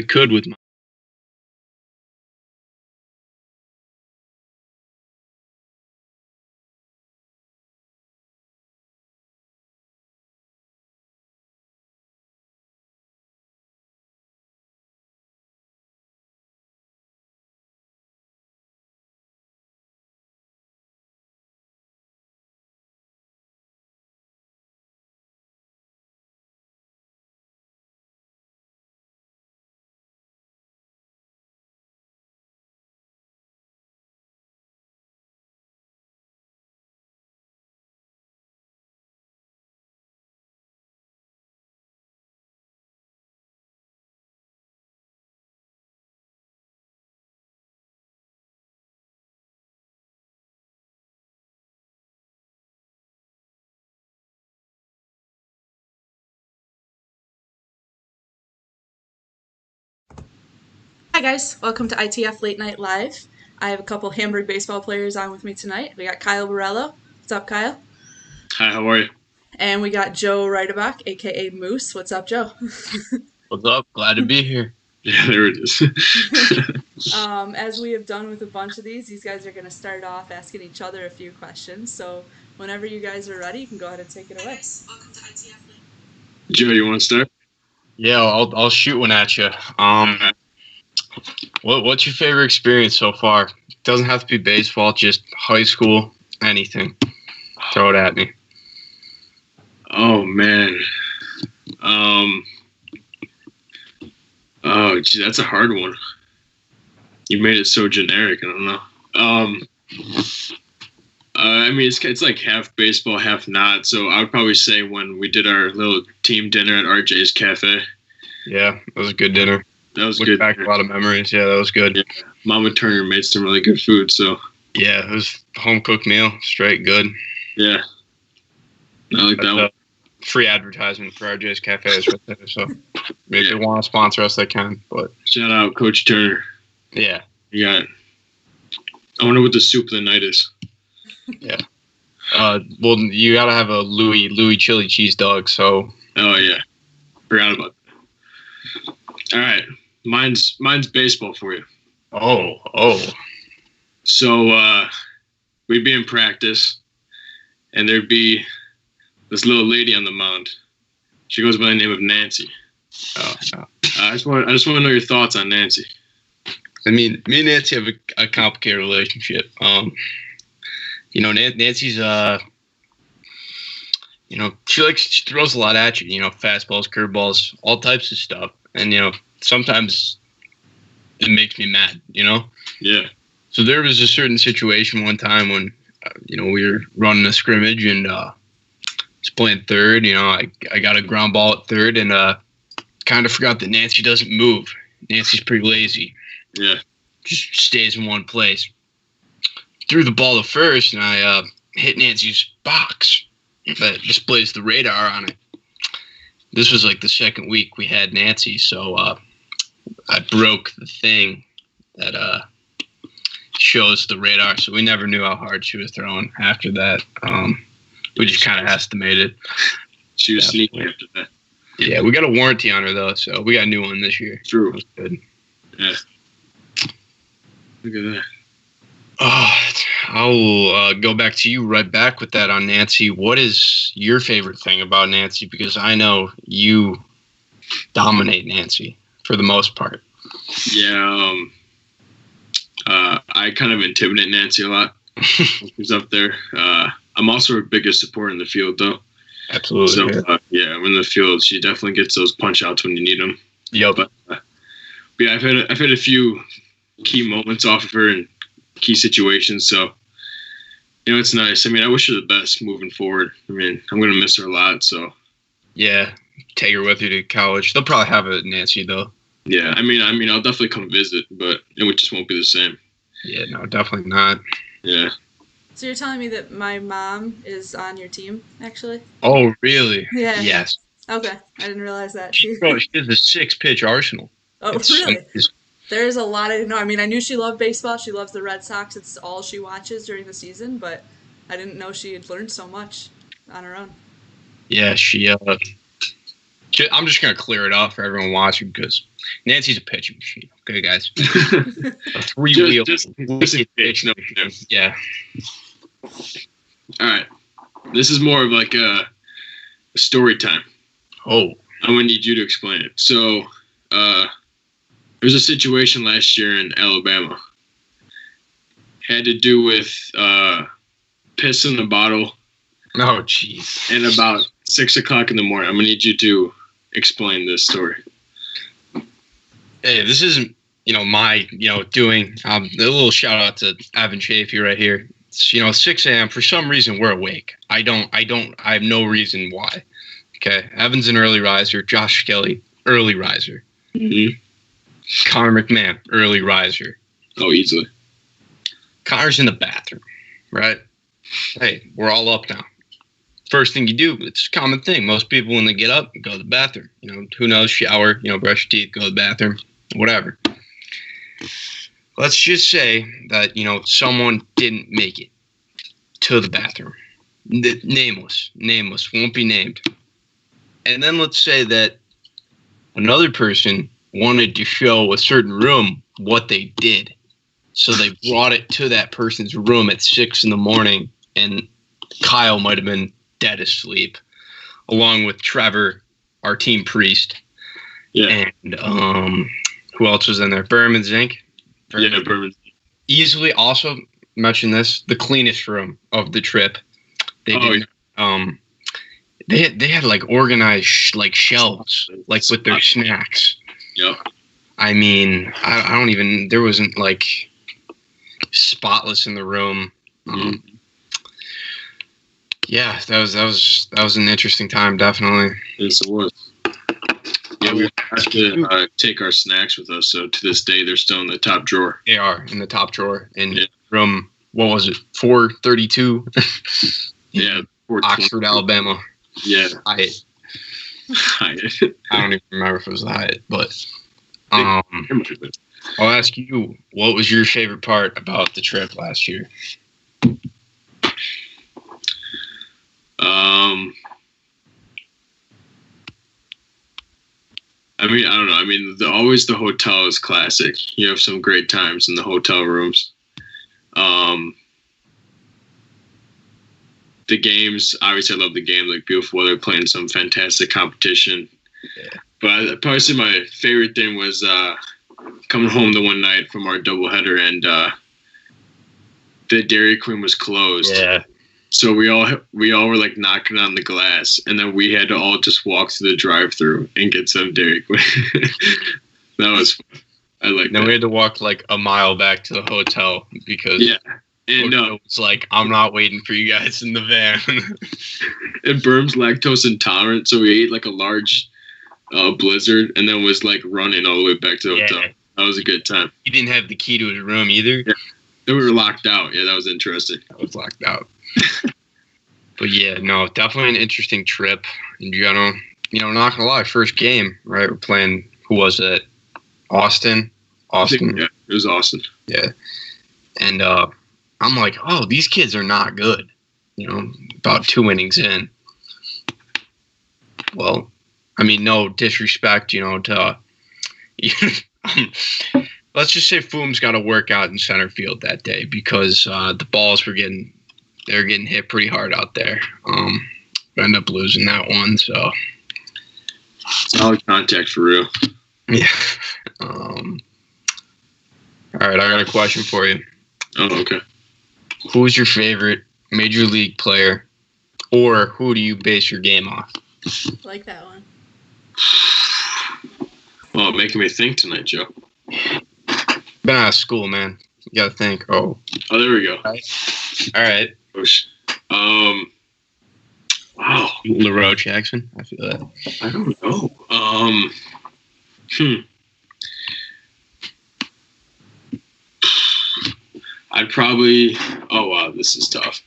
could with my. Hi guys, welcome to ITF Late Night Live. I have a couple Hamburg baseball players on with me tonight. We got Kyle Borrello. What's up, Kyle? Hi, how are you? And we got Joe Reitebach, aka Moose. What's up, Joe? What's up? Glad to be here. Yeah, there it is. As we have done with a bunch of these guys are going to start off asking each other a few questions. So whenever you guys are ready, you can go ahead and take it away. Welcome to ITF. Joe, you want to start? Yeah, I'll shoot one at you. What's your favorite experience so far? It doesn't have to be baseball, just high school, anything. Throw it at me. Oh man. Oh, gee, that's a hard one. You made it so generic. I don't know. I mean, it's like half baseball, half not. So I would probably say when we did our little team dinner at RJ's Cafe. Yeah, that was a good dinner. That was Looked good. back a lot of memories. Yeah, that was good. Yeah. Mama Turner made some really good food. So yeah, it was a home cooked meal, straight good. yeah, I like that one. Free advertisement for RJ's Cafe is right there. So if they want to sponsor us, they can. But shout out Coach Turner. Yeah, you got. I wonder what the soup of the night is. Yeah. Well, you gotta have a Louis chili cheese dog. So. Oh yeah, forgot about that. All right, mine's baseball for you. Oh. So we'd be in practice, and there'd be this little lady on the mound. She goes by the name of Nancy. Oh. I just want to know your thoughts on Nancy. I mean, me and Nancy have a complicated relationship. Nancy's she throws a lot at you. Fastballs, curveballs, all types of stuff, and sometimes it makes me mad. Yeah. So there was a certain situation one time when we were running a scrimmage and was playing third. I got a ground ball at third and kind of forgot that Nancy doesn't move. Nancy's pretty lazy. Yeah. Just stays in one place. Threw the ball to first, and I hit Nancy's box that displays the radar on it. This was like the second week we had Nancy, so I broke the thing that shows the radar, so we never knew how hard she was throwing after that. We just kind of estimated. She was sneaky after that. Yeah, we got a warranty on her, though, so we got a new one this year. True. That was good. Yeah. Look at that. I'll go back to you right back with that on Nancy. What is your favorite thing about Nancy? Because I know you dominate Nancy for the most part. Yeah, I kind of intimidate Nancy a lot. She's up there. I'm also her biggest support in the field, though. Absolutely. So, when in the field, she definitely gets those punch outs when you need them. Yep. But yeah, I've had a few key moments off of her in key situations. So, it's nice. I mean, I wish her the best moving forward. I mean, I'm going to miss her a lot. So, yeah, take her with you to college. They'll probably have it, Nancy, though. Yeah, I mean, I'll definitely come visit, but it just won't be the same. Yeah, no, definitely not. Yeah. So you're telling me that my mom is on your team, actually? Oh, really? Yeah. Yes. Okay, I didn't realize that. She has a 6-pitch arsenal. Oh, really? There's a lot of I knew she loved baseball. She loves the Red Sox. It's all she watches during the season, but I didn't know she had learned so much on her own. Yeah, I'm just going to clear it up for everyone watching because Nancy's a pitching machine. Okay, guys. A three-wheel pitch. No. Yeah. All right. This is more of like a story time. Oh. I'm going to need you to explain it. So, there's a situation last year in Alabama. Had to do with piss in the bottle. Oh, jeez. And about 6 o'clock in the morning. I'm going to need you to explain this story. Hey, this isn't, my, doing. A little shout out to Evan Chafee right here. It's, 6 a.m. For some reason, we're awake. I have no reason why. Okay. Evan's an early riser. Josh Kelly, early riser. Mm-hmm. Connor McMahon, early riser. Oh, easily. Connor's in the bathroom, right? Hey, we're all up now. First thing you do, it's a common thing. Most people, when they get up, go to the bathroom. Who knows? Shower, brush your teeth, go to the bathroom, whatever. Let's just say that, someone didn't make it to the bathroom. Nameless, won't be named. And then let's say that another person wanted to show a certain room what they did. So they brought it to that person's room at 6 in the morning, and Kyle might have been dead asleep, along with Trevor, our team priest. Yeah. And who else was in there? Berman Zink. Yeah, Berman. Easily also mention this, the cleanest room of the trip. They had like organized shelves, like with their snacks. Yep. I mean, I don't even, there wasn't like spotless in the room. Yeah, that was an interesting time, definitely. Yes, it was. Yeah, we have to take our snacks with us. So to this day, they're still in the top drawer. They are in the top drawer in room. What was it? 432. Yeah, Oxford, Alabama. Yeah, Hyatt. I don't even remember if it was the Hyatt, but I'll ask you, what was your favorite part about the trip last year? I mean, I don't know. I mean, always the hotel is classic. You have some great times in the hotel rooms. The games, obviously, I love the game. Like, beautiful weather, playing some fantastic competition. Yeah. But I'd probably say my favorite thing was coming home the one night from our doubleheader, and the Dairy Queen was closed. Yeah. So we all were like knocking on the glass, and then we had to all just walk through the drive-thru and get some Dairy Queen. That was fun. I like that. Then we had to walk like a mile back to the hotel because and it's like, I'm not waiting for you guys in the van. And Berm's lactose intolerant, so we ate like a large blizzard, and then was like running all the way back to the hotel. That was a good time. He didn't have the key to his room either. Yeah. We were locked out. Yeah, that was interesting. I was locked out. But yeah, no, definitely an interesting trip in general. Not gonna lie, first game, right? We're playing, who was it? Austin. Yeah, it was Austin. Yeah. And I'm like, oh, these kids are not good. About 2 innings in. Well, I mean, no disrespect, to let's just say Foom's got to work out in center field that day because the balls were getting hit pretty hard out there. We ended up losing that one, so solid contact for real. Yeah. All right, I got a question for you. Oh, okay. Who's your favorite major league player, or who do you base your game off? Like that one. Well, making me think tonight, Joe. Been out of school, man. You gotta think. Oh, there we go. All right. Wow. LaRoe Jackson. I feel that. I don't know. I'd probably. Oh wow, this is tough.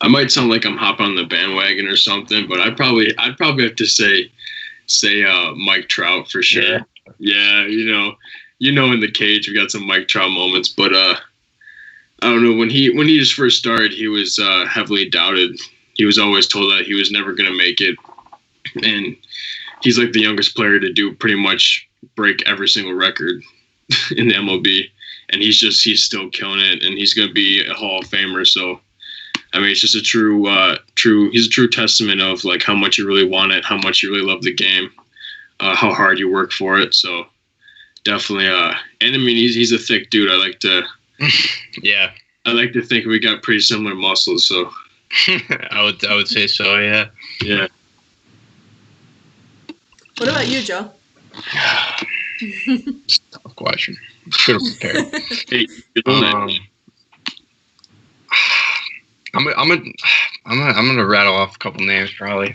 I might sound like I'm hopping on the bandwagon or something, but I'd probably have to say Mike Trout for sure. Yeah, in the cage we got some Mike Trout moments, but I don't know, when he just first started, he was heavily doubted. He was always told that he was never going to make it, and he's like the youngest player to do pretty much break every single record in the MLB, and he's still killing it, and he's going to be a Hall of Famer. So, I mean, it's just a he's a true testament of like how much you really want it, how much you really love the game, how hard you work for it. So definitely, and I mean, he's a thick dude. I like to think we got pretty similar muscles. So I would say so. Yeah. Yeah. What about you, Joe? It's a tough question. Should have prepared. Hey, I'm gonna rattle off a couple names probably.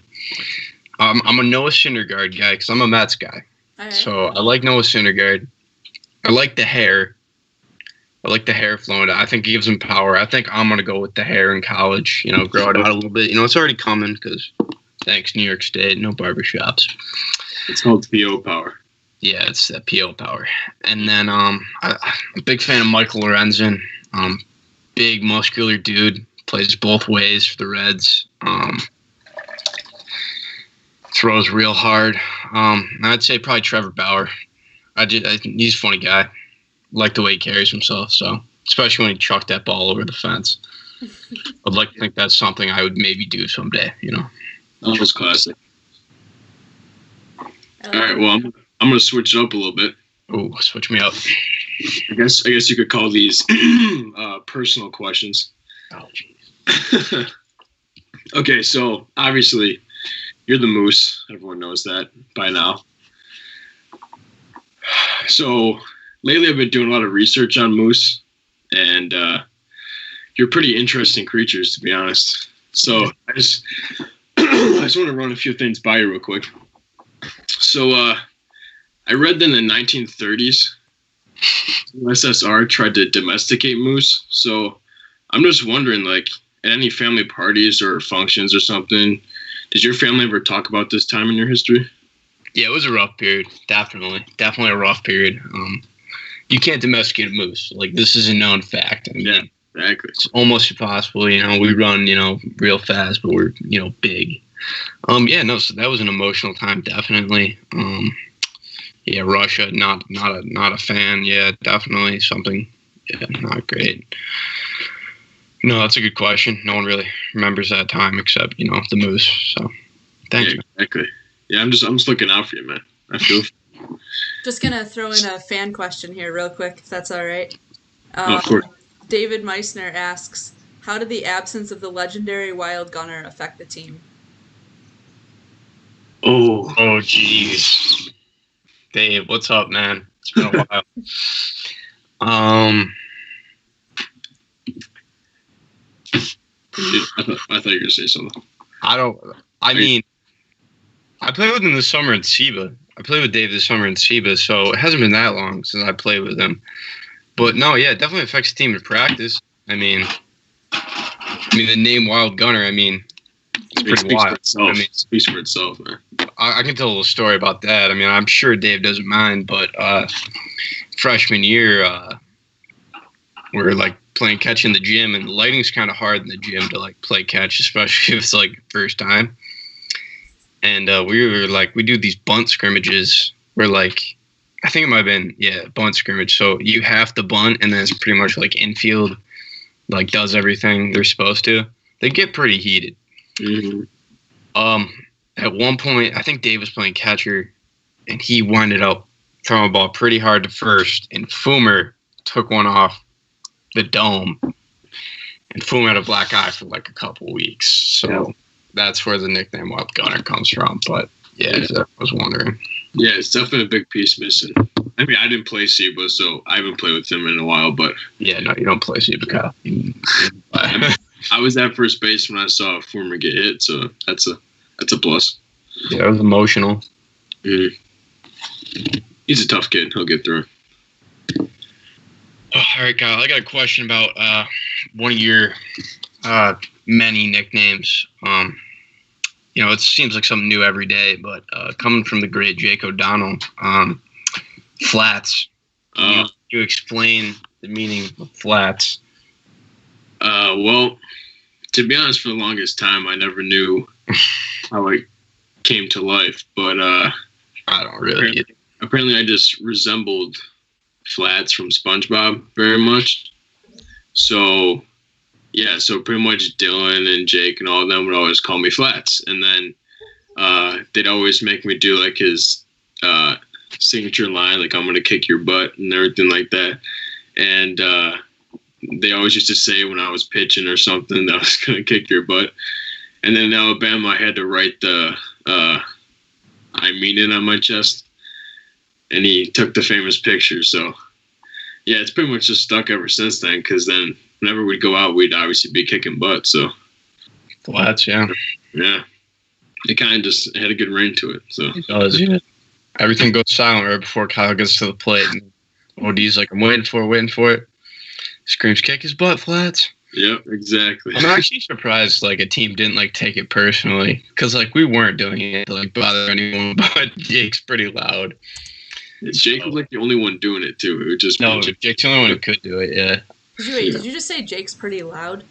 I'm a Noah Syndergaard guy because I'm a Mets guy. All right. So I like Noah Syndergaard. I like the hair. I like the hair flowing. I think it gives him power. I think I'm gonna go with the hair in college. Grow it out a little bit. It's already coming because thanks New York State, no barbershops. It's called PO power. Yeah, it's that PO power. And then I'm a big fan of Michael Lorenzen. Big muscular dude. Plays both ways for the Reds. Throws real hard. I'd say probably Trevor Bauer. He's a funny guy. Like the way he carries himself. So especially when he chucked that ball over the fence. I'd like to think that's something I would maybe do someday. That was classic. All right. Well, I'm gonna switch it up a little bit. Oh, switch me up. I guess you could call these personal questions. Oh, jeez. Okay, so obviously you're the Moose. Everyone knows that by now. So lately I've been doing a lot of research on moose, and you're pretty interesting creatures, to be honest. So I just want to run a few things by you real quick. So I read that in the 1930s, USSR tried to domesticate moose. So I'm just wondering, like, at any family parties or functions or something, did your family ever talk about this time in your history? Yeah, it was a rough period. Definitely a rough period. You can't domesticate a moose. Like, this is a known fact. I mean, yeah, exactly. It's almost impossible. We run, real fast, but we're, big. So that was an emotional time, definitely. Yeah, Russia, not a fan. Yeah, definitely something. Yeah, not great. No, that's a good question. No one really remembers that time except, the moose. So, thank you. Exactly. Yeah, I'm just looking out for you, man. I feel. Just gonna throw in a fan question here, real quick, if that's all right. Of course. David Meissner asks, "How did the absence of the legendary Wild Gunner affect the team?" Oh, jeez. Dave, what's up, man? It's been a while. I thought you were gonna say something. I played with him this summer in Seba. I played with Dave this summer in Seba, so it hasn't been that long since I played with him. But no, yeah, it definitely affects the team in practice. I mean, the name Wild Gunner, it's pretty wild. It speaks for itself, man. I can tell a little story about that. I'm sure Dave doesn't mind, but freshman year, we were like playing catch in the gym, and the lighting's kind of hard in the gym to like play catch, especially if it's like first time. And we do these bunt scrimmages where like, I think it might have been, bunt scrimmage. So you have to bunt, and then it's pretty much like infield, like does everything they're supposed to. They get pretty heated. Mm-hmm. At one point, I think Dave was playing catcher, and he winded up throwing a ball pretty hard to first, and Fumer took one off the dome, and Fumer had a black eye for like a couple weeks. So that's where the nickname Wild Gunner comes from. But I was wondering. Yeah, it's definitely a big piece missing. I didn't play Seba, so I haven't played with him in a while. But yeah, no, you don't play Seba, Kyle. I was at first base when I saw Fumer get hit, so that's a plus. Yeah, it was emotional. Mm-hmm. He's a tough kid. He'll get through. Oh, all right, Kyle. I got a question about one of your many nicknames. It seems like something new every day, but coming from the great Jake O'Donnell, flats. Can you explain the meaning of flats? Well, to be honest, for the longest time, I never knew how it came to life. But I don't really. Apparently, I just resembled Flats from SpongeBob very much. So, yeah, so pretty much Dylan and Jake and all of them would always call me Flats. And then they'd always make me do like his signature line, like I'm going to kick your butt and everything like that. And they always used to say when I was pitching or something that I was going to kick your butt. And then in Alabama, I had to write the I mean it on my chest. And he took the famous picture. So, yeah, it's pretty much just stuck ever since then, because then whenever we'd go out, we'd obviously be kicking butt. So, Flats, yeah. Yeah. It kind of just had a good ring to it. So it does, yeah. Everything goes silent right before Kyle gets to the plate. And OD's like, I'm waiting for it. Screams, kick his butt, Flats. Yep, exactly. I'm actually surprised like a team didn't like take it personally, because like we weren't doing it to like bother anyone, but Jake's pretty loud. Jake was like the only one doing it too. It would just Jake's the only one who could do it. Yeah. Did you just say Jake's pretty loud?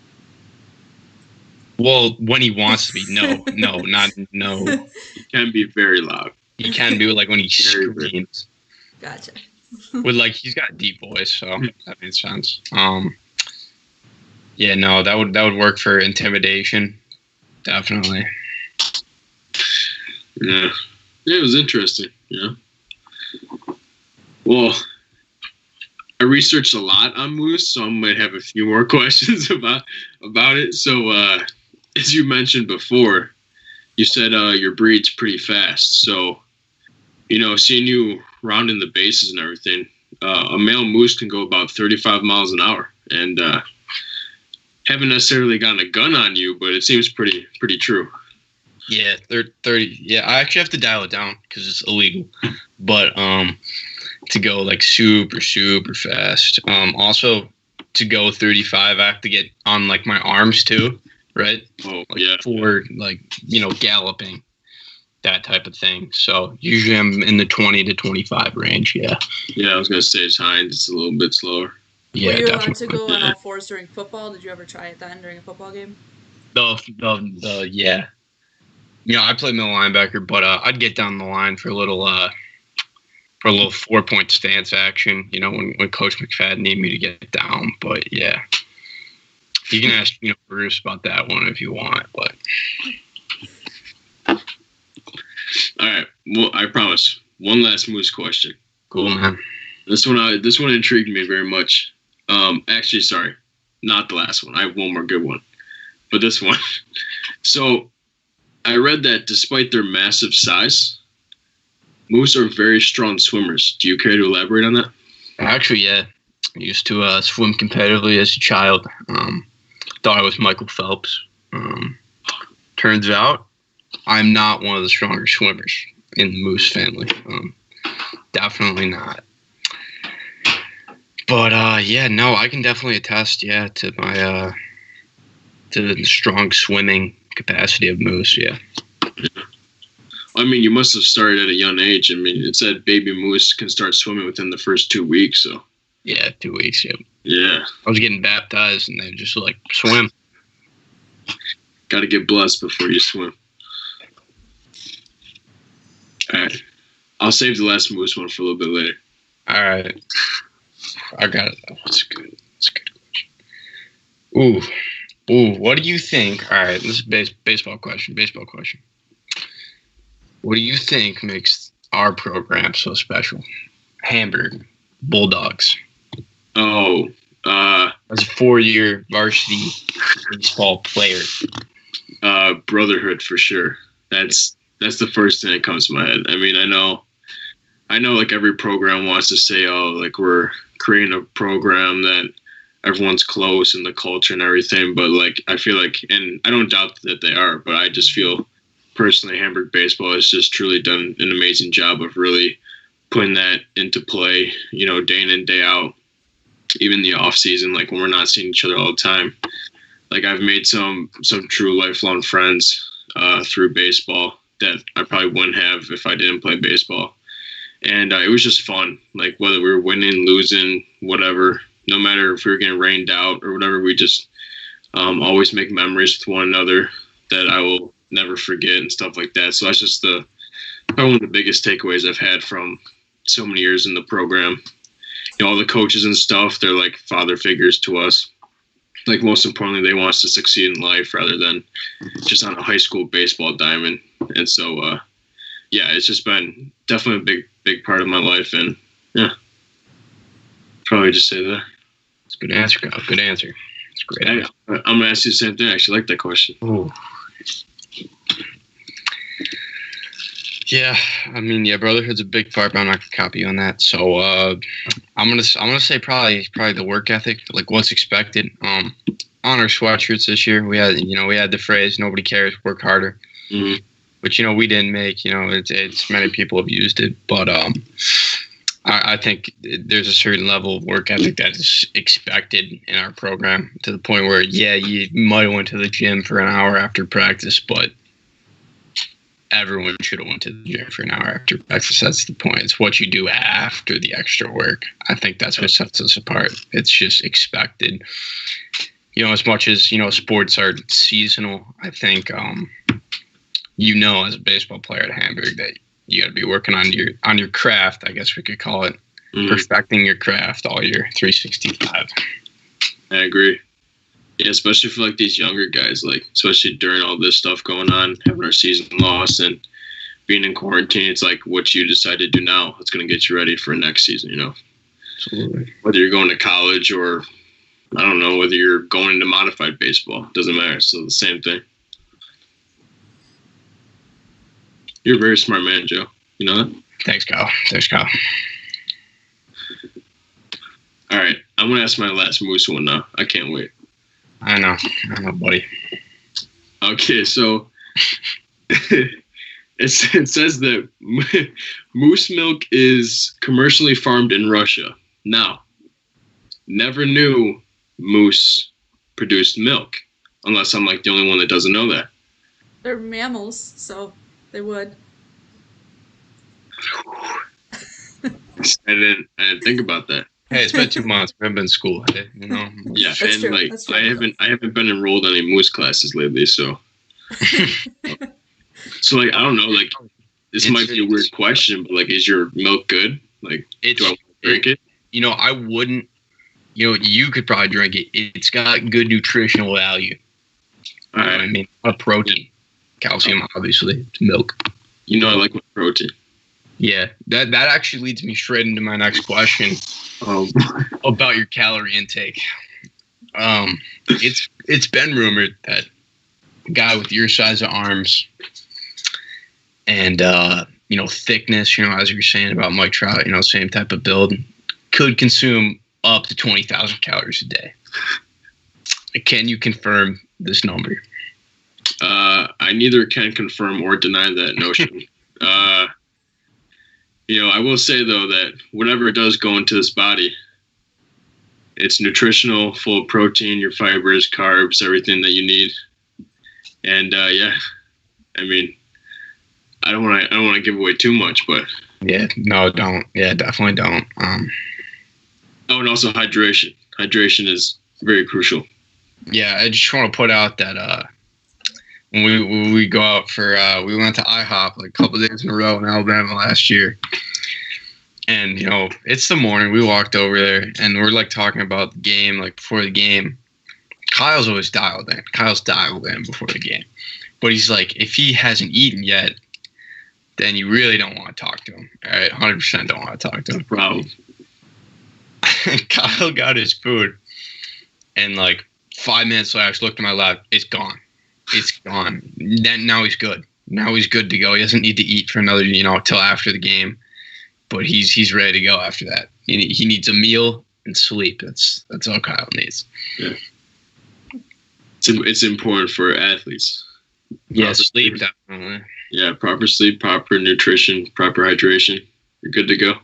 Well, when he wants to be, no. He can be very loud. He can be like when he screams. Gotcha. With like he's got a deep voice, so that makes sense. Yeah, no, that would work for intimidation, definitely. Yeah, it was interesting. Yeah. Well, I researched a lot on moose, so I might have a few more questions about it. So, as you mentioned before, you said your breed's pretty fast. So, seeing you rounding the bases and everything, a male moose can go about 35 miles an hour, and haven't necessarily gotten a gun on you, but it seems pretty true. Yeah, 30. Yeah, I actually have to dial it down because it's illegal. But to go like super fast. Also to go 35, I have to get on like my arms too, right? Oh, like, yeah. For like galloping, that type of thing. So usually I'm in the 20 to 25 range. Yeah. Yeah, I was gonna say it's high, just a little bit slower. Yeah, were you definitely. allowed to go on all fours during football? Did you ever try it then during a football game? Yeah. I played middle linebacker, but I'd get down the line for a little 4-point stance action. When Coach McFadden needed me to get down. But yeah, you can ask Bruce about that one if you want. But all right, well, I promise. One last moose question. Cool, man. This one intrigued me very much. Actually, sorry, not the last one. I have one more good one, but this one. So, I read that despite their massive size, moose are very strong swimmers. Do you care to elaborate on that? Actually, yeah. I used to swim competitively as a child. Thought I was Michael Phelps. Turns out, I'm not one of the stronger swimmers in the moose family. Definitely not. But yeah, no, I can definitely attest, to my to the strong swimming capacity of moose. Yeah. I mean, you must have started at a young age. I mean, it said baby moose can start swimming within the first 2 weeks. So. Yeah, 2 weeks. Yep. Yeah. I was getting baptized, and they just like swim. Got to get blessed before you swim. All right. I'll save the last moose one for a little bit later. All right. I got it. That's good. That's a good question. Ooh. What do you think? All right. This is baseball question. What do you think makes our program so special? Hamburg Bulldogs. Oh. As a 4-year varsity baseball player. Brotherhood for sure. That's the first thing that comes to my head. I mean, I know like every program wants to say, oh, like we're creating a program that everyone's close and the culture and everything, but like I feel like, and I don't doubt that they are, but I just feel personally Hamburg baseball has just truly done an amazing job of really putting that into play, day in and day out, even the off season, like when we're not seeing each other all the time. Like I've made some true lifelong friends through baseball that I probably wouldn't have if I didn't play baseball. And it was just fun, like whether we were winning, losing, whatever, no matter if we were getting rained out or whatever, we just always make memories with one another that I will never forget and stuff like that. So that's just probably one of the biggest takeaways I've had from so many years in the program. All the coaches and stuff, they're like father figures to us. Like, most importantly, they want us to succeed in life rather than just on a high school baseball diamond. And so, it's just been definitely a big part of my life. And probably just say that. It's a good answer, Kyle. Good answer. It's great. I'm going to ask you the same thing. I actually like that question. Ooh. Yeah, I mean, brotherhood's a big part, but I'm not gonna copy you on that. So I'm gonna say probably the work ethic, like what's expected. On our sweatshirts this year, we had the phrase "nobody cares, work harder," which we didn't make. It's many people have used it, but I think there's a certain level of work ethic that is expected in our program, to the point where you might have went to the gym for an hour after practice, but everyone should have went to the gym for an hour after practice. That's the point. It's what you do after the extra work. I think that's what sets us apart. It's just expected. As much as, sports are seasonal, I think, as a baseball player at Hamburg, that you got to be working on your craft, I guess we could call it, perfecting your craft all year, 365. I agree. Yeah, especially for like these younger guys, like especially during all this stuff going on, having our season lost and being in quarantine, it's like what you decide to do now, it's going to get you ready for next season, Absolutely. Whether you're going to college or, I don't know, whether you're going into modified baseball, doesn't matter. So the same thing. You're a very smart man, Joe. You know that? Thanks, Kyle. All right, I'm going to ask my last Moose one now. I can't wait. I know, buddy. Okay, so it says that moose milk is commercially farmed in Russia. Now, never knew moose produced milk, unless I'm like the only one that doesn't know that. They're mammals, so they would. I didn't think about that. Hey, it's been 2 months. We haven't been in school. Yeah, That's and true. like That's true. I haven't been enrolled in any moose classes lately, so so like I don't know, like this might be a weird question, but like, is your milk good? Like, do I want to drink it? I wouldn't. You could probably drink it. It's got good nutritional value. All right. I mean, a protein, calcium, obviously. It's milk. I like my protein. Yeah, that actually leads me straight into my next question about your calorie intake. It's been rumored that a guy with your size of arms and thickness, as you're saying about Mike Trout, same type of build, could consume up to 20,000 calories a day. Can you confirm this number? I neither can confirm or deny that notion. I will say, though, that whatever it does go into this body, it's nutritional, full of protein, your fibers, carbs, everything that you need. And, I mean, I don't want to give away too much, but. Yeah, no, don't. Yeah, definitely don't. And also hydration. Hydration is very crucial. Yeah, I just want to put out that when we go out for we went to IHOP like a couple of days in a row in Alabama last year, and it's the morning. We walked over there and we're like talking about the game, like before the game. Kyle's always dialed in. Kyle's dialed in before the game, but he's like, if he hasn't eaten yet, then you really don't want to talk to him. All right, 100% don't want to talk to him. Problem. Kyle got his food, and like 5 minutes later, I just looked at my lap. It's gone. It's gone. Then now he's good. Now he's good to go. He doesn't need to eat for another, till after the game. But he's ready to go after that. He needs a meal and sleep. That's all Kyle needs. Yeah. It's important for athletes. Yeah, sleep definitely. Yeah, proper sleep, proper nutrition, proper hydration. You're good to go.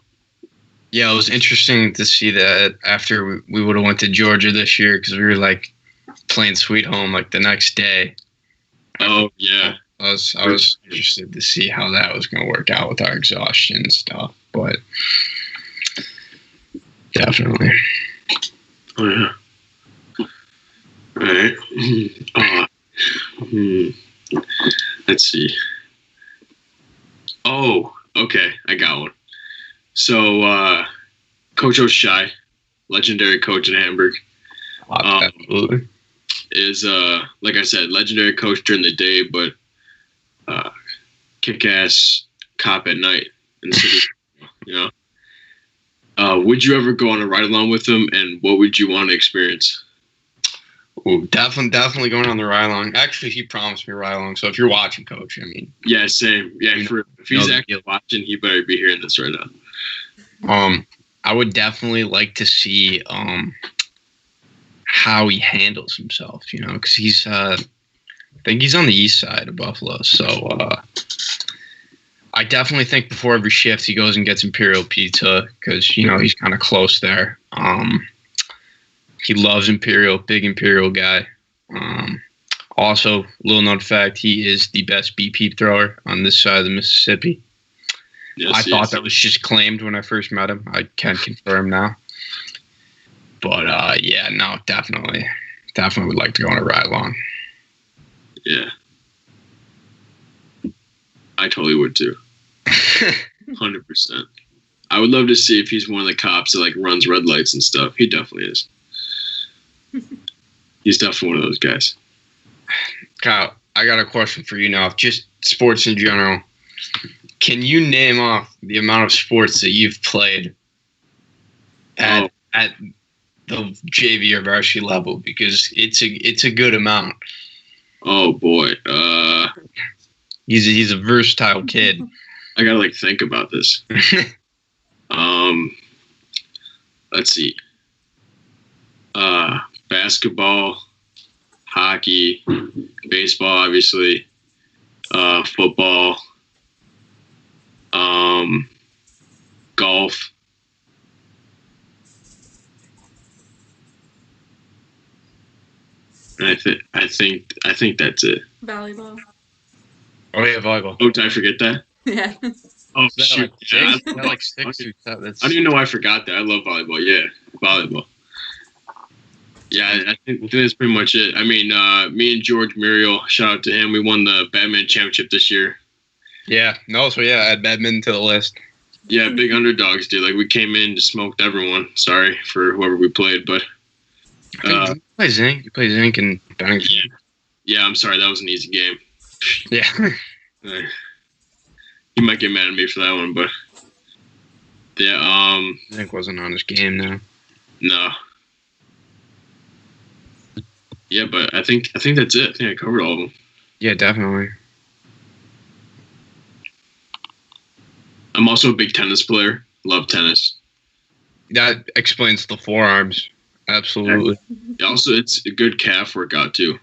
Yeah, it was interesting to see that after we would have went to Georgia this year, because we were like playing Sweet Home like the next day. Oh yeah, I was interested to see how that was going to work out with our exhaustion and stuff, but definitely. Oh yeah. All right. Let's see. Oh, okay. I got one. So, Coach O'Shea, legendary coach in Hamburg, Absolutely. is, like I said, legendary coach during the day, but kick-ass cop at night in the city. You know? Would you ever go on a ride-along with him, and what would you want to experience? Ooh, definitely going on the ride along. Actually, he promised me a ride along. So if you're watching, Coach, I mean, Yeah, same. Yeah, if he's actually watching, he better be hearing this right now. I would definitely like to see how he handles himself. Because he's I think he's on the east side of Buffalo. So I definitely think before every shift he goes and gets Imperial Pizza because he's kind of close there. He loves Imperial, big Imperial guy. Also, little known fact, he is the best BP thrower on this side of the Mississippi. Yes, I thought that was just claimed when I first met him. I can confirm now. But, yeah, no, definitely would like to go on a ride along. Yeah. I totally would too. 100%. I would love to see if he's one of the cops that, runs red lights and stuff. He definitely is. He's definitely one of those guys. Kyle, I got a question for you now. Just sports in general. Can you name off the amount of sports that you've played at the JV or varsity level? Because it's a good amount. Oh boy. He's a versatile kid. I gotta think about this. Let's see. Basketball, hockey, baseball, obviously, football, golf. And I think that's it. Volleyball. Oh yeah, volleyball. Oh, did I forget that? Yeah. Oh shoot! I don't even know why I forgot that. I love volleyball. Yeah, volleyball. Yeah, I think that's pretty much it. I mean, me and George Muriel, shout out to him. We won the badminton championship this year. Yeah. No. So yeah, add badminton to the list. Yeah, big underdogs, dude. We came in, just smoked everyone. Sorry for whoever we played, but. You play Zinc. You play Zinc and Bennington. Yeah, I'm sorry. That was an easy game. Yeah. He might get mad at me for that one, but. Yeah. Zinc wasn't on his game now. No. Yeah, but I think that's it. I think I covered all of them. Yeah, definitely. I'm also a big tennis player. Love tennis. That explains the forearms. Absolutely. Also, it's a good calf workout too.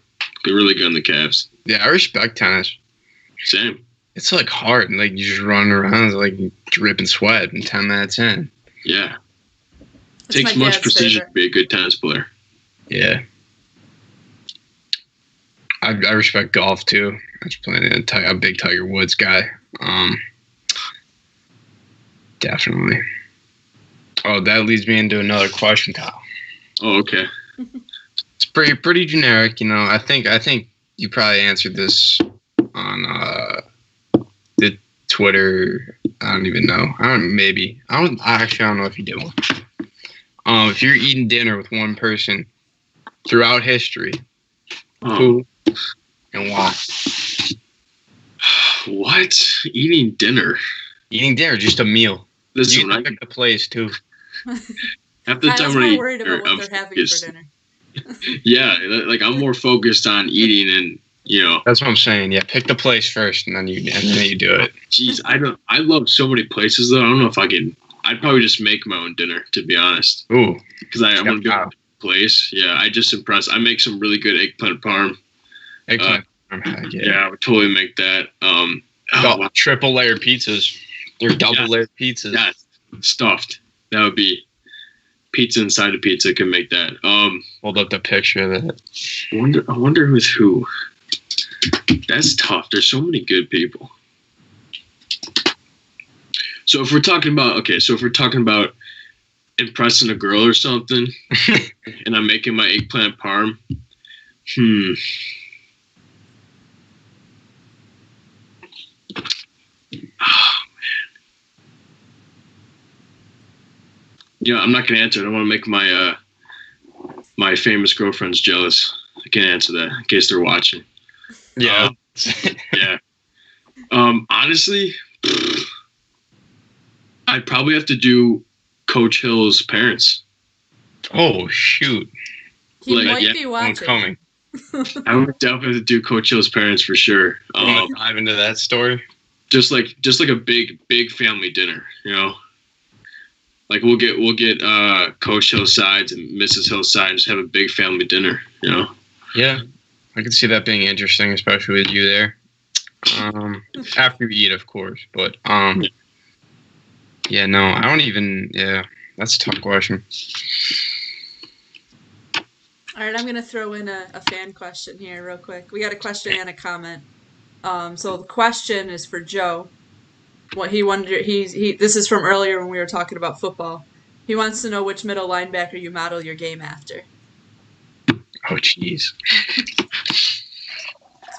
Really good on the calves. Yeah, I respect tennis. Same. It's hard. You just run around dripping sweat and 10 minutes in. Yeah. Takes much precision to be a good tennis player. Yeah. I respect golf too. I just playing a big Tiger Woods guy. Definitely. Oh, that leads me into another question, Kyle. Oh, okay. It's pretty generic, I think you probably answered this on the Twitter. I don't even know. I don't know if you did one. If you're eating dinner with one person throughout history, who and why? What? Eating dinner? Eating dinner, just a meal. Listen, you can pick the place too. Half the time I'm worried about what they're having for dinner. Yeah, I'm more focused on eating and That's what I'm saying. Yeah, pick the place first, and then you do it. Jeez, I love so many places though. I don't know if I can. I'd probably just make my own dinner, to be honest. Ooh, because I want to go to a place. Yeah, I just impressed. I make some really good eggplant parm. Eggplant parm. Yeah, I would totally make that. Triple layer pizzas. They're double layer pizzas. Yeah, stuffed. That would be pizza inside a pizza. Can make that. Hold up the picture of that. I wonder who's who. That's tough. There's so many good people. So if we're talking about impressing a girl or something, and I'm making my eggplant parm, Hmm. I'm not gonna answer. I don't want to make my my famous girlfriends jealous. I can't answer that in case they're watching. Yeah. Yeah. Honestly, I'd probably have to do Coach Hill's parents. Oh shoot! He might be watching. Coming. I would definitely have to do Coach Hill's parents for sure. Dive into that story. Just like a big family dinner, Like we'll get Coach Hill's sides and Mrs. Hill's side and just have a big family dinner, Yeah, I can see that being interesting, especially with you there. After you eat, of course, but yeah, no, I don't even. Yeah, that's a tough question. All right, I'm going to throw in a fan question here real quick. We got a question and a comment. So the question is for Joe. What he wondered, this is from earlier when we were talking about football. He wants to know which middle linebacker you model your game after. Oh, jeez.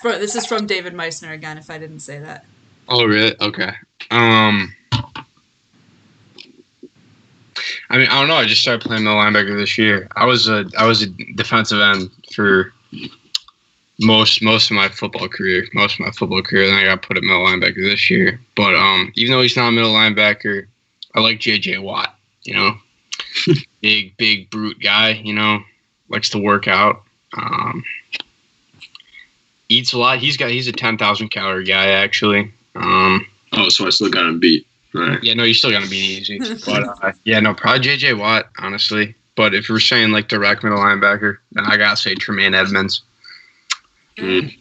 This is from David Meissner again, if I didn't say that. Oh, really? Okay. I mean, I don't know. I just started playing middle linebacker this year. I was a defensive end for most of my football career. Then I got put at middle linebacker this year. But even though he's not a middle linebacker, I like J.J. Watt. Big brute guy. Likes to work out. Eats a lot. He's a 10,000 calorie guy actually. So I still got him beat. Right. Yeah, no, you still gotta be easy. But yeah, no, probably J.J. Watt, honestly. But if we're saying like direct middle linebacker, then I gotta say Tremaine Edmonds. I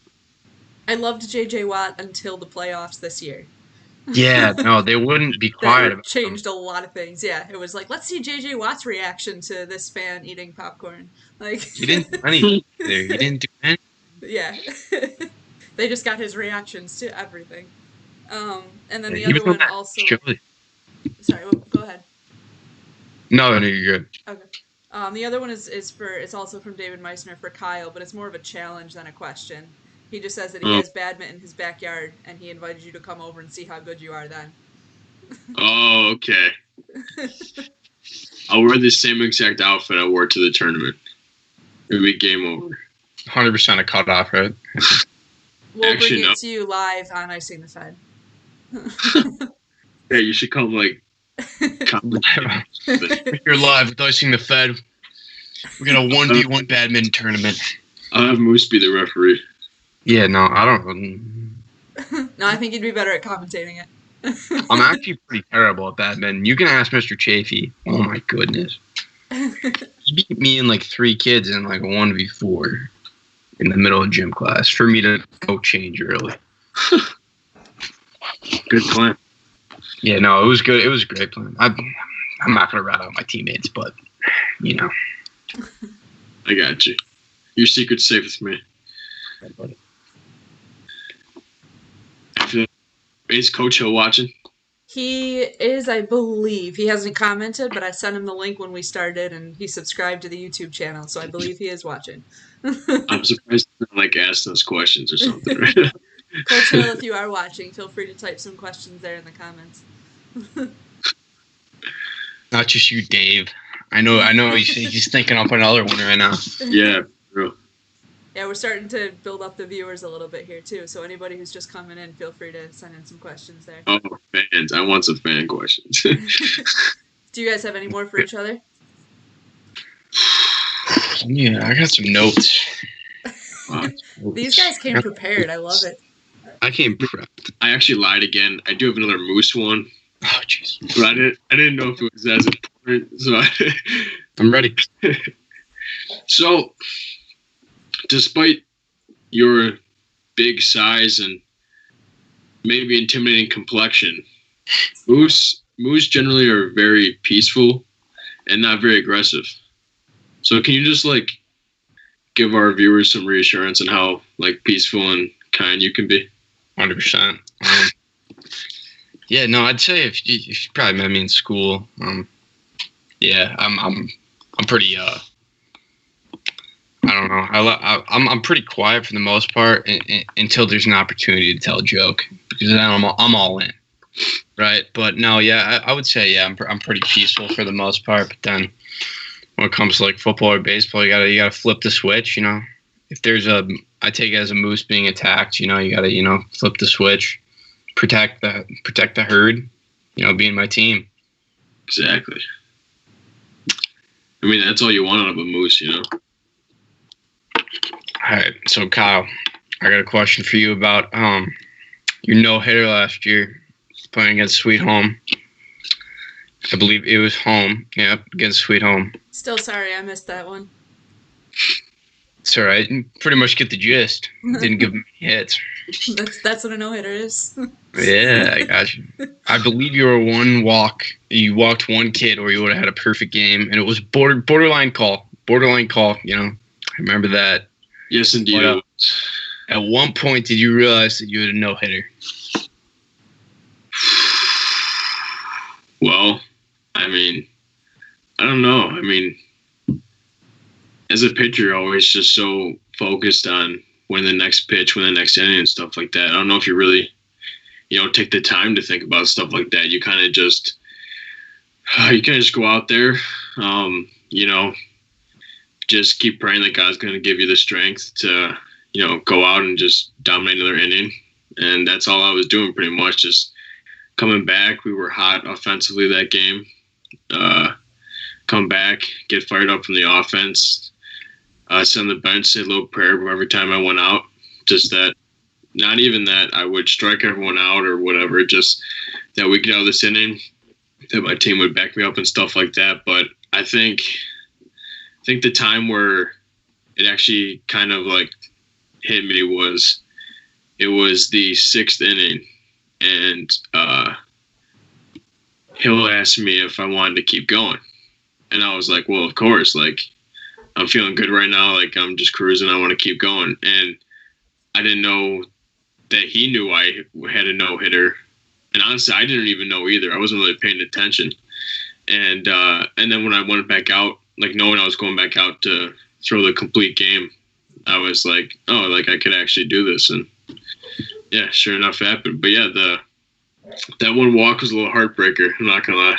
loved J.J. Watt until the playoffs this year. Yeah, no, they wouldn't be quiet about it. Changed a lot of things. Yeah, it was like, let's see J.J. Watt's reaction to this fan eating popcorn. Like he didn't do anything there. He didn't do anything. Yeah, they just got his reactions to everything. And then the other one also. Sorry, go ahead. No, you're good. Okay. The other one it's also from David Meissner for Kyle, but it's more of a challenge than a question. He just says that he has badminton in his backyard, and he invited you to come over and see how good you are then. Oh, okay. I'll wear the same exact outfit I wore to the tournament. It'll be game over. 100% a cutoff, right? We'll bring it to you live on Icing the Fed. Yeah, you should come You're live with Icing the Fed. We're gonna 1v1 badminton tournament. I'll have Moose be the referee. Yeah, no, I don't. No, I think you'd be better at commentating it. I'm actually pretty terrible at badminton. You can ask Mr. Chafee. Oh my goodness. He beat me and like 3 kids in like a 1v4 in the middle of gym class for me to go change early. Good plan. Yeah, no, it was good. It was a great plan. I'm not going to rat out my teammates, but, I got you. Your secret's safe with me. Is Coach Hill watching? He is, I believe. He hasn't commented, but I sent him the link when we started, and he subscribed to the YouTube channel, so I believe he is watching. I'm surprised he didn't ask those questions or something. Coach Hill, if you are watching, feel free to type some questions there in the comments. Not just you, Dave. I know. He's thinking up another one right now. Yeah, bro. Yeah, we're starting to build up the viewers a little bit here too. So anybody who's just coming in, feel free to send in some questions there. Oh, fans! I want some fan questions. Do you guys have any more for each other? Yeah, I got some notes. These guys came prepared. I love it. I came prepped. I actually lied again. I do have another Moose one. Oh, jeez. But I didn't know if it was as important, so I'm ready. So, despite your big size and maybe intimidating complexion, Moose generally are very peaceful and not very aggressive. So can you just give our viewers some reassurance on how peaceful and kind you can be? 100%. Yeah, no, I'd say if you probably met me in school, yeah, I'm pretty I don't don't know. I'm pretty quiet for the most part until there's an opportunity to tell a joke, because then I'm all in, right? But no, yeah, I would say I'm pretty peaceful for the most part. But then when it comes to like football or baseball, you gotta flip the switch. If I take it as a moose being attacked. You gotta flip the switch, protect the herd. Being my team. Exactly. I mean, that's all you want out of a moose, All right, so Kyle, I got a question for you about your no-hitter last year playing against Sweet Home. I believe it was home. Yeah, against Sweet Home. Still sorry I missed that one. It's all right. Pretty much get the gist. Didn't give him any hits. That's what a no-hitter is. Yeah, I got you. I believe you were one walk. You walked one kid, or you would have had a perfect game, and it was borderline call. I remember that. Yes, indeed. But, at one point, did you realize that you had a no-hitter? Well, I mean, I don't know. I mean, as a pitcher, you're always just so focused on when the next pitch, when the next inning, and stuff like that. I don't know if you really, take the time to think about stuff like that. You kind of just go out there, just keep praying that God's going to give you the strength to, go out and just dominate another inning. And that's all I was doing pretty much, just coming back. We were hot offensively that game. Come back, get fired up from the offense. Sit on the bench, say a little prayer every time I went out. Just that, not even that I would strike everyone out or whatever, just that we get out of this inning, that my team would back me up and stuff like that. But I think the time where it actually kind of like hit me was the 6th inning, and Hill asked me if I wanted to keep going. And I was like, well, of course, like, I'm feeling good right now. Like, I'm just cruising. I want to keep going. And I didn't know that he knew I had a no-hitter. And honestly, I didn't even know either. I wasn't really paying attention. And then when I went back out, like knowing I was going back out to throw the complete game, I was like, oh, like I could actually do this. And yeah, sure enough, it happened. But yeah, that one walk was a little heartbreaker. I'm not going to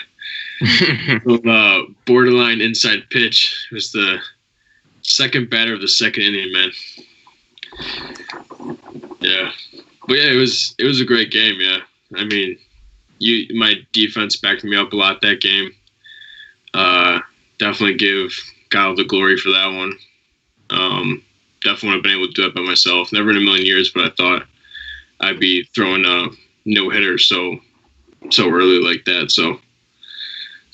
lie. Borderline inside pitch. It was the second batter of the second inning, man. Yeah. But yeah, it was a great game, yeah. I mean, my defense backed me up a lot that game. Definitely give Kyle the glory for that one. Definitely would have been able to do it by myself. Never in a million years, but I thought I'd be throwing a no-hitter so early like that. So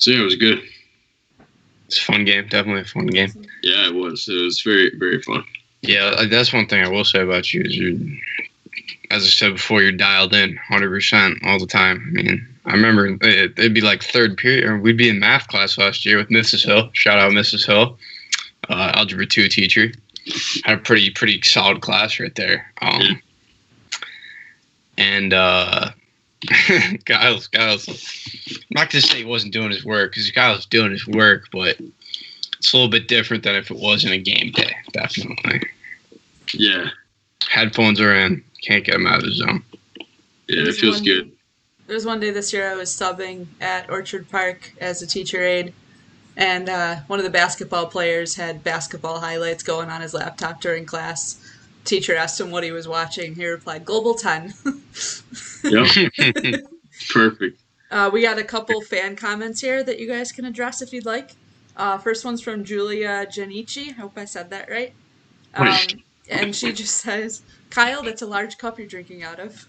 yeah, it was good. It's a fun game. Definitely a fun game. Yeah, it was. It was very, very fun. Yeah, that's one thing I will say about you is as I said before, you're dialed in 100% all the time. I mean, I remember it'd be like third period, or we'd be in math class last year with Mrs. Hill. Shout out Mrs. Hill, Algebra 2 teacher. Had a pretty solid class right there. And Kyle's I'm not going to say he wasn't doing his work, because Kyle's doing his work, but it's a little bit different than if it wasn't a game day, definitely. Yeah. Headphones are in. Can't get them out of the zone. Yeah, it feels good. There was one day this year I was subbing at Orchard Park as a teacher aide, and one of the basketball players had basketball highlights going on his laptop during class. Teacher asked him what he was watching. He replied, Global 10. Yep. Perfect. We got a couple fan comments here that you guys can address if you'd like. First one's from Julia Janici. I hope I said that right. And she just says, Kyle, that's a large cup you're drinking out of.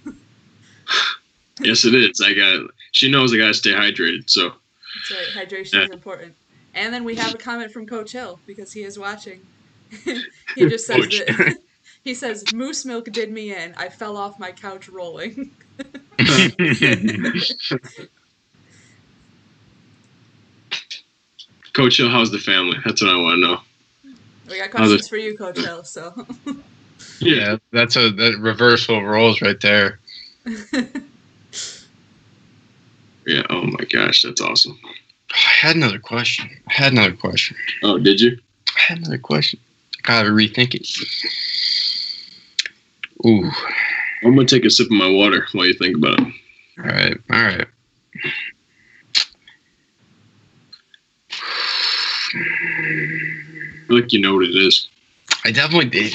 Yes, it is. She knows I got to stay hydrated, so. That's right. Hydration is important. And then we have a comment from Coach Hill, because he is watching. He just says that. He says, Moose milk did me in. I fell off my couch rolling. Coach Hill, how's the family? That's what I want to know. We got questions for you, Coach Hill, so. Yeah, that's that reversal of roles right there. Yeah, oh my gosh, that's awesome. I had another question. Oh, did you? I had another question. Gotta rethink it. Ooh. I'm going to take a sip of my water while you think about it. All right. I feel like you know what it is. I definitely did.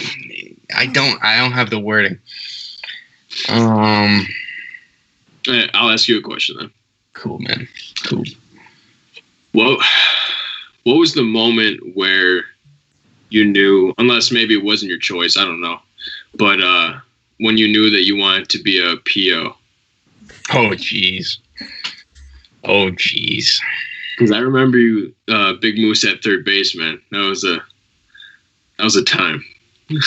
I don't have the wording. I'll ask you a question then. Cool, man. Cool. What was the moment where you knew, unless maybe it wasn't your choice, I don't know, but when you knew that you wanted to be a PO? Oh, jeez. Because I remember you, Big Moose at third base, man. That was a time.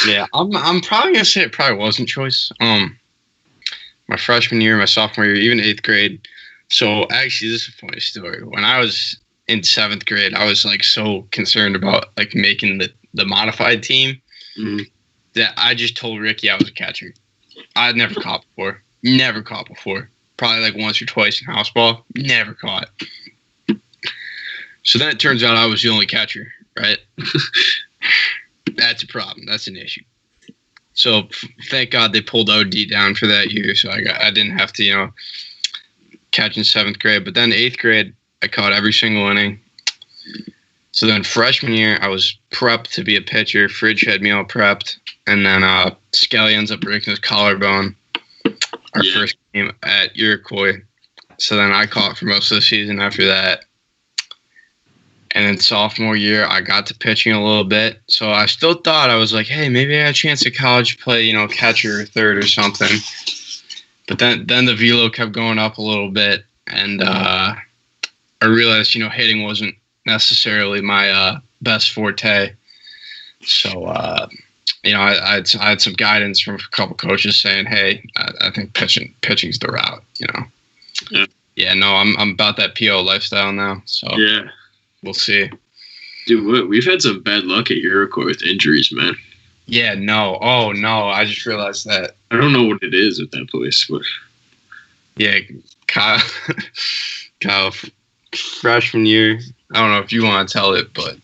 Yeah, I'm probably gonna say it probably wasn't choice. My freshman year, my sophomore year, even 8th grade. So actually, this is a funny story. When I was in 7th grade, I was like so concerned about like making the modified team that I just told Ricky I was a catcher. I'd never caught before. Probably like once or twice in house ball. Never caught. So then it turns out I was the only catcher, right? That's a problem. That's an issue. So thank God they pulled OD down for that year, so I didn't have to, catch in 7th grade. But then 8th grade, I caught every single inning. So then freshman year, I was prepped to be a pitcher. Fridge had me all prepped. And then Skelly ends up breaking his collarbone our first game at Iroquois. So then I caught for most of the season after that. And then sophomore year, I got to pitching a little bit. So I still thought, I was like, hey, maybe I had a chance at college to play, catcher or third or something. But then the velo kept going up a little bit. And I realized, hitting wasn't necessarily my best forte. So, I had some guidance from a couple coaches saying, hey, I think pitching's the route, Yeah. Yeah, no, I'm about that PO lifestyle now. So yeah. We'll see. Dude, we've had some bad luck at Iroquois with injuries, man. Yeah, no. Oh, no. I just realized that. I don't know what it is at that place. But... Yeah, Kyle, freshman year. I don't know if you want to tell it, but.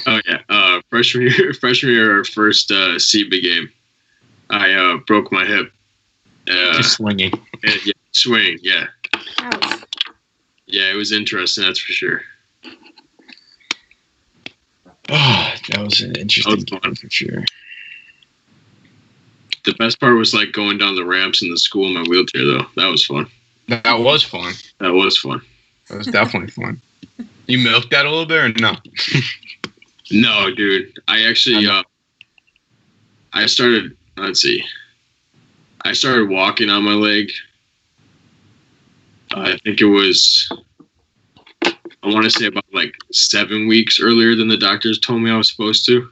Oh, yeah. Freshman year, our first CB game, I broke my hip. Just swinging. Yeah, swinging, yeah. Ouch. Yeah, it was interesting, that's for sure. Oh, that was an interesting game for sure. The best part was like going down the ramps in the school in my wheelchair, though. That was fun. That was fun. That was fun. That was definitely fun. You milked that a little bit or no? No, dude. I actually, I started walking on my leg. I think it was, I want to say about like 7 weeks earlier than the doctors told me I was supposed to.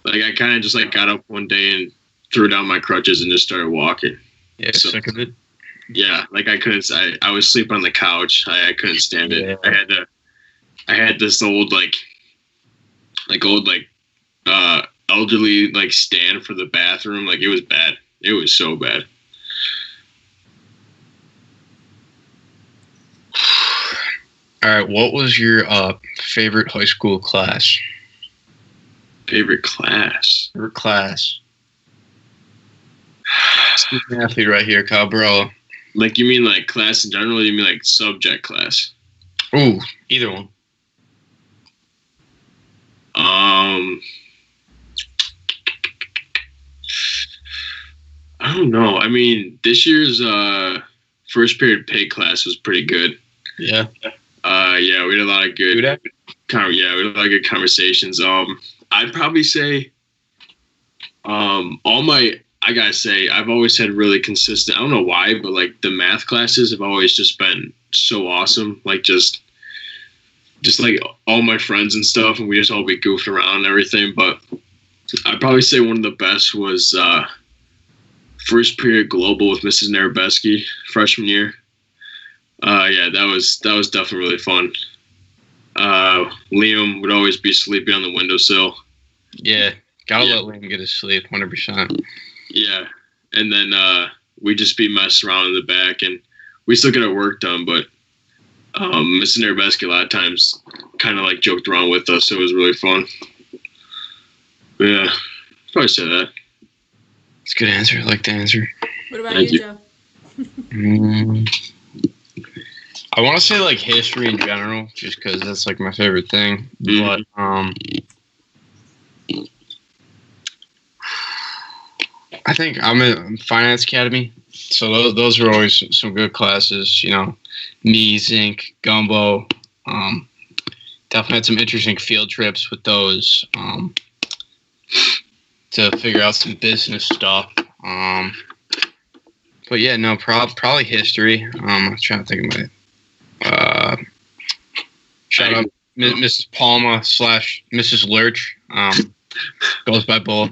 Like I kind of just like got up one day and threw down my crutches and just started walking. Yeah, so, sick of it. Yeah, like I couldn't. I was sleeping on the couch. I couldn't stand it. Yeah. I had this old elderly like stand for the bathroom. Like it was bad. It was so bad. All right, what was your favorite high school class? Favorite class? Favorite class. Student athlete right here, Kyle Borrello. Like you mean like class in general, or you mean like subject class? Ooh, either one. I don't know. I mean, this year's first period pay class was pretty good. Yeah. Yeah, we had a lot of good. Yeah, we had a lot of good conversations. I'd probably say, I gotta say, I've always had really consistent. I don't know why, but like the math classes have always just been so awesome. Like just like all my friends and stuff, and we just all be goofing around and everything. But I'd probably say one of the best was first period global with Mrs. Narabeski freshman year. Yeah, that was definitely really fun. Liam would always be sleeping on the windowsill. Yeah, gotta let Liam get his sleep, 100%. Yeah, and then we'd just be messing around in the back, and we still get our work done, but Mrs. Narabeski a lot of times kind of like joked around with us, so it was really fun. Yeah, probably say that. It's a good answer. I like the answer. What about Thank you, you. Joe? I want to say like history in general, just because that's like my favorite thing. Mhm. But I think I'm in finance academy, so those were always some good classes. You know, me, zinc, gumbo. Definitely had some interesting field trips with those to figure out some business stuff. But yeah, no, probably history. I'm trying to think of my shout out Mrs. Palma / Mrs. Lurch. Goes by both.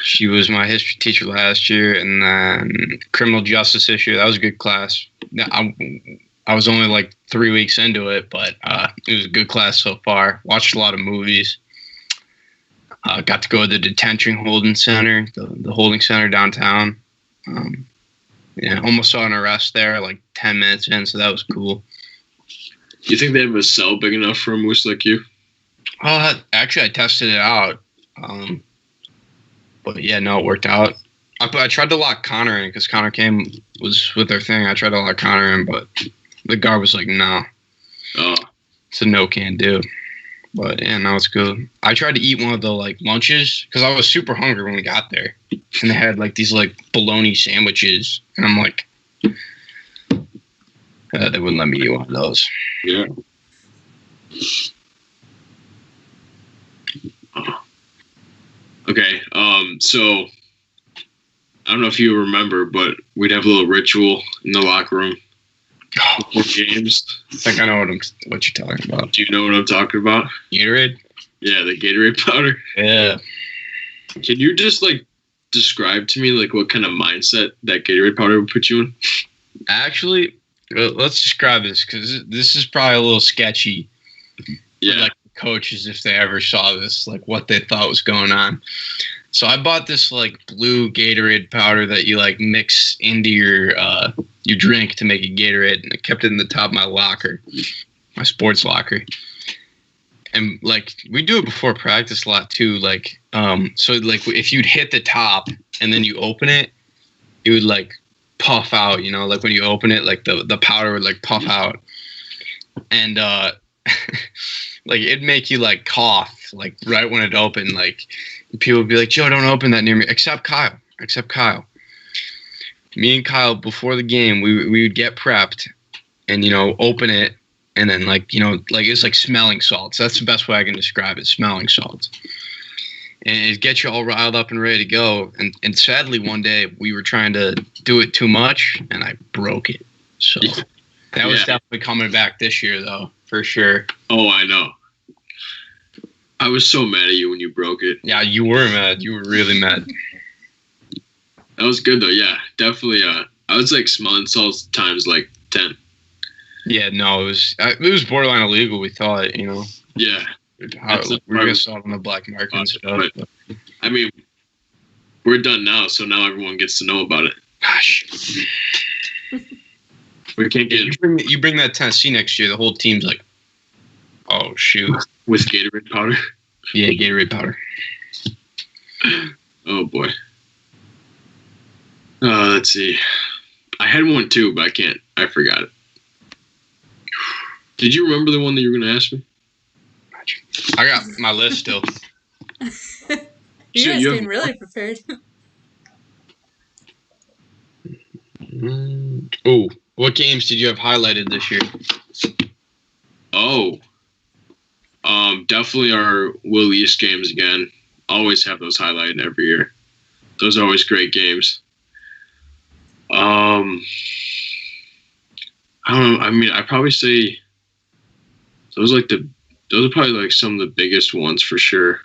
She was my history teacher last year, and then criminal justice issue. That was a good class. I was only like 3 weeks into it, but it was a good class so far. Watched a lot of movies. Got to go to the detention holding center, the holding center downtown. Yeah, almost saw an arrest there like 10 minutes in, so that was cool. You think they have a cell big enough for a moose like you? Actually, I tested it out. But yeah, no, it worked out. I tried to lock Connor in because Connor was with their thing. I tried to lock Connor in, but the guard was like, no. Oh. It's a no can do. But yeah, no, it's good. I tried to eat one of the like lunches because I was super hungry when we got there. And they had like these like bologna sandwiches. And I'm like, they wouldn't let me eat one of those. Yeah. Oh. Okay, so I don't know if you remember, but we'd have a little ritual in the locker room before games. I think I know what you're talking about. Do you know what I'm talking about? Gatorade? Yeah, the Gatorade powder. Yeah. Can you just like describe to me like what kind of mindset that Gatorade powder would put you in? Actually, let's describe this because this is probably a little sketchy. Yeah. Like coaches, if they ever saw this, like what they thought was going on. So I bought this like blue Gatorade powder that you like mix into your drink to make a Gatorade, and I kept it in the top of my locker, my sports locker. And like we do it before practice a lot too. Like so like if you'd hit the top and then you open it, it would like puff out. You know, like when you open it, like the powder would like puff out, and like it'd make you like cough like right when it opened. Like people would be like, Joe, don't open that near me. Except Kyle. Me and Kyle before the game, we would get prepped and, you know, open it. And then like, you know, like it's like smelling salts. That's the best way I can describe it. Smelling salts. And it gets you all riled up and ready to go. And sadly, one day we were trying to do it too much and I broke it. So that was definitely coming back this year though, for sure. Oh, I know. I was so mad at you when you broke it. Yeah, you were mad. You were really mad. That was good though. Yeah, definitely. I was like smelling salts times like 10. Yeah, no, it was borderline illegal. We thought, you know. Yeah, we were gonna sell it on the black market and stuff. But, I mean, we're done now, so now everyone gets to know about it. Gosh, we can't get you bring that Tennessee next year. The whole team's like, oh shoot, with Gatorade powder. Yeah, Gatorade powder. Oh boy. Let's see. I had one too, but I forgot it. Did you remember the one that you were going to ask me? I got my list still. You guys came really prepared. Oh, what games did you have highlighted this year? Oh, definitely our Will East games again. Always have those highlighted every year. Those are always great games. I don't know. I mean, I'd probably say those are probably like some of the biggest ones for sure.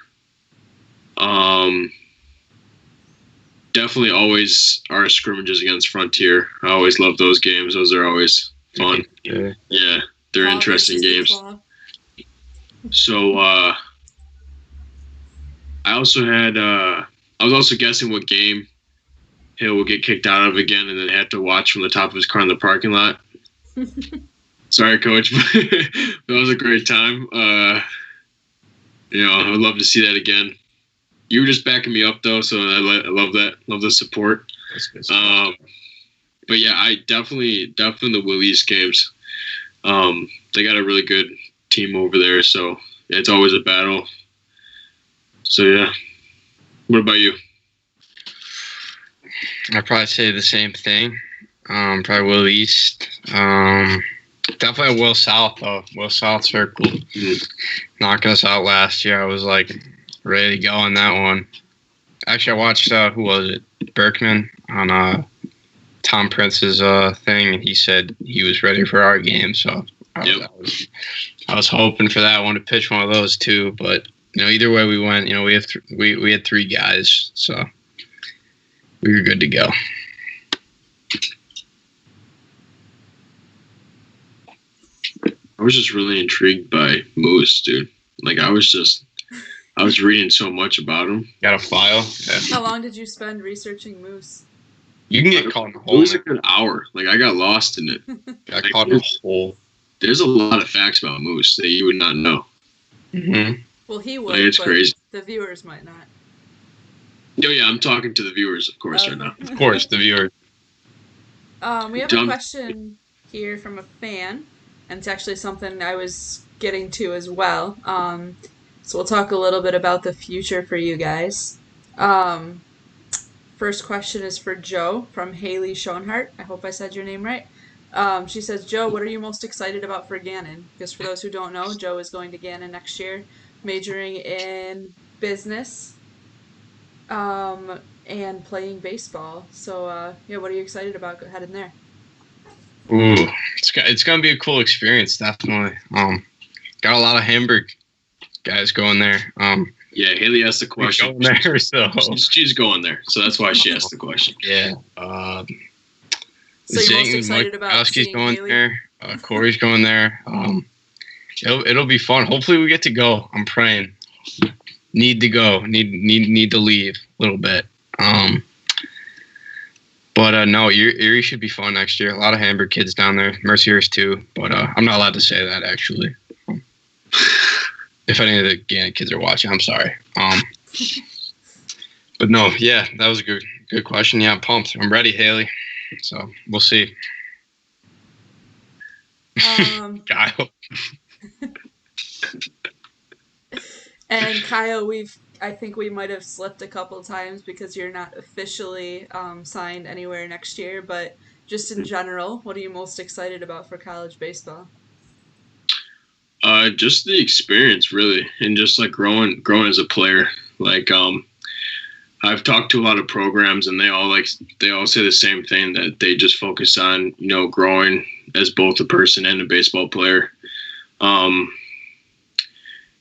Definitely always our scrimmages against Frontier. I always love those games. Those are always fun. Yeah, they're interesting games. So I was also guessing what game Hill will get kicked out of again and then have to watch from the top of his car in the parking lot. Sorry, Coach, but that was a great time. I would love to see that again. You were just backing me up though, so I love that. Love the support. That's good. But yeah, I definitely the Willies games. They got a really good team over there, so it's always a battle. So yeah. What about you? I'd probably say the same thing. Probably Will East. Definitely Will South though. Will South circle knocking us out last year. I was like ready to go on that one. Actually, I watched who was it? Berkman on Tom Prince's thing, and he said he was ready for our game. So I was hoping for that one to pitch one of those two. But either way we went, we had 3 guys, so we were good to go. I was just really intrigued by Moose, dude. Like I was reading so much about him. Got a file? Yeah. How long did you spend researching Moose? You can get caught in a hole. It was a good hour. Like I got lost in it. Got caught in a hole. There's a lot of facts about Moose that you would not know. Mm-hmm. Well, he would. Like, it's but crazy. The viewers might not. Oh yeah, I'm talking to the viewers, of course, right now. Of course, the viewers. We have a question here from a fan, and it's actually something I was getting to as well. So we'll talk a little bit about the future for you guys. First question is for Joe from Haley Schoenhart. I hope I said your name right. She says, Joe, what are you most excited about for Gannon? Because for those who don't know, Joe is going to Gannon next year, majoring in business and playing baseball. So, what are you excited about heading there? Ooh, it's gonna be a cool experience, definitely. Got a lot of Hamburg guys going there. Yeah, Haley asked the question. Going there, so she's going there, so that's why she asked the question. Yeah. So you're most excited about seeing going Haley? there. Corey's going there. It'll be fun. Hopefully we get to go. I'm praying. Need to go. Need to leave a little bit. But no, Erie should be fun next year. A lot of Hamburg kids down there. Mercier's too. But I'm not allowed to say that actually. If any of the Gannon kids are watching, I'm sorry. But no, yeah, that was a good question. Yeah, I'm pumped. I'm ready, Haley. So we'll see. Kyle. And Kyle, I think we might have slipped a couple times because you're not officially signed anywhere next year, but just in general, what are you most excited about for college baseball? Just the experience, really, and just like growing as a player. Like, I've talked to a lot of programs, and they all say the same thing, that they just focus on growing as both a person and a baseball player.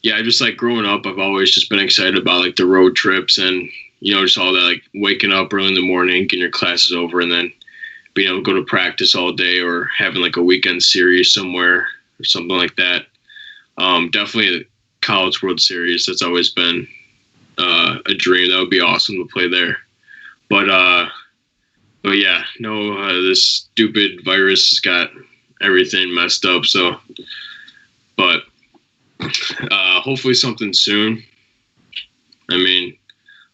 Yeah, just like growing up, I've always just been excited about like the road trips and just all that, like waking up early in the morning, getting your classes over, and then being able to go to practice all day, or having like a weekend series somewhere or something like that. Definitely a College World Series. That's always been a dream. That would be awesome to play there. But yeah, no, this stupid virus has got everything messed up. So, but hopefully something soon. I mean,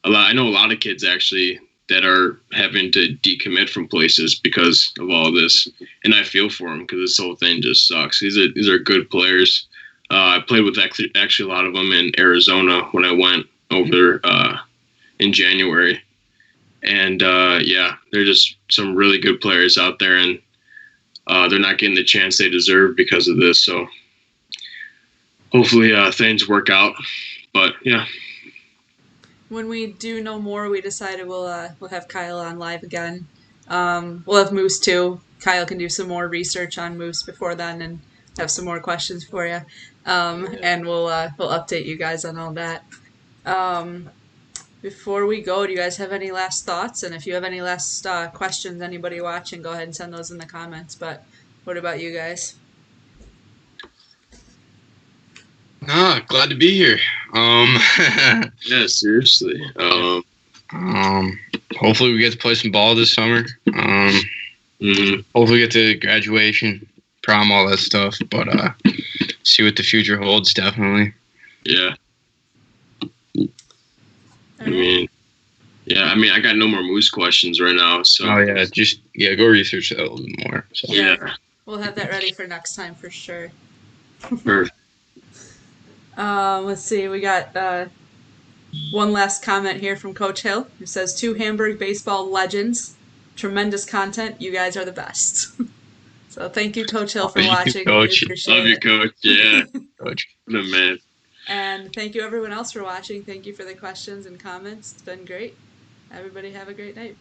I know a lot of kids actually that are having to decommit from places because of all this, and I feel for them because this whole thing just sucks. These are good players. I played with actually a lot of them in Arizona when I went over in January. And, yeah, they're just some really good players out there, and they're not getting the chance they deserve because of this. So hopefully things work out. But, yeah. When we do know more, we decided we'll have Kyle on live again. We'll have Moose too. Kyle can do some more research on Moose before then and have some more questions for you. And we'll update you guys on all that. Before we go, do you guys have any last thoughts? And if you have any last questions, anybody watching, go ahead and send those in the comments. But what about you guys? No, glad to be here. Yeah, seriously. Hopefully we get to play some ball this summer. Hopefully we get to graduation, prom, all that stuff. But see what the future holds, definitely. Yeah. I mean, yeah, I mean, I got no more Moose questions right now. So. Oh yeah, go research that a little bit more. So. Yeah. We'll have that ready for next time for sure. Perfect. Let's see. We got one last comment here from Coach Hill, who says, "Two Hamburg baseball legends, tremendous content. You guys are the best." So thank you, Coach Hill, for watching. Coach. We appreciate Love you, it. Coach. Yeah. Coach. What a man. And thank you, everyone else, for watching. Thank you for the questions and comments. It's been great. Everybody have a great night.